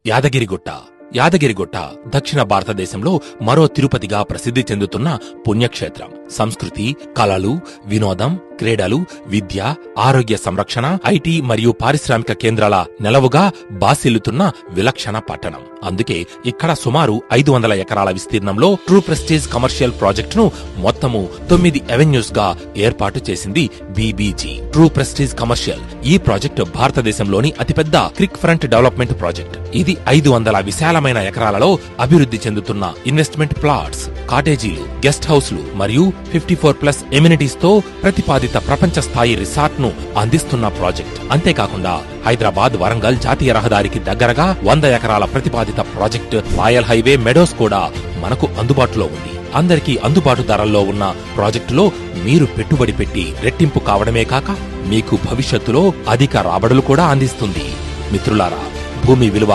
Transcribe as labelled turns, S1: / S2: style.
S1: యాదగిరిగుట్ట దక్షిణ భారతదేశంలో మరో తిరుపతిగా ప్రసిద్ధి చెందుతున్న పుణ్యక్షేత్రం. సంస్కృతి, కళలు, వినోదం, క్రీడలు, విద్య, ఆరోగ్య సంరక్షణ, ఐటీ మరియు పారిశ్రామిక కేంద్రాల నెలవుగా బాసిల్లుతున్న విలక్షణ పట్టణం. అందుకే ఇక్కడ సుమారు 500 ఎకరాల విస్తీర్ణంలో ట్రూ ప్రెస్టీజ్ కమర్షియల్ ప్రాజెక్టును మొత్తము 9 అవెన్యూస్ గా ఏర్పాటు చేసింది బీబీజీ. ట్రూ ప్రెస్టీజ్ కమర్షియల్ ఈ ప్రాజెక్టు భారతదేశంలోని అతిపెద్ద క్రిక్ ఫ్రంట్ డెవలప్మెంట్ ప్రాజెక్ట్. ఇది 500 విశాలమైన ఎకరాలలో అభివృద్ధి చెందుతున్న ఇన్వెస్ట్మెంట్ ప్లాట్స్, కాటేజీలు, గెస్ట్ హౌస్లు మరియు 54+ ఎమ్యూనిటీస్ తో ప్రతిపాదిత ప్రపంచ స్థాయి రిసార్ట్ ను అందిస్తున్న ప్రాజెక్ట్. అంతేకాకుండా హైదరాబాద్ వరంగల్ జాతీయ రహదారికి దగ్గరగా 100 ఎకరాల ప్రతిపాదిత ప్రాజెక్ట్ రాయల్ హైవే మెడోస్ కూడా మనకు అందుబాటులో ఉంది. అందరికీ అందుబాటు ధరల్లో ఉన్న ప్రాజెక్టులో మీరు పెట్టుబడి పెట్టి రెట్టింపు కావడమే కాక మీకు భవిష్యత్తులో అధిక రాబడులు కూడా అందిస్తుంది. మిత్రులారా, భూమి విలువ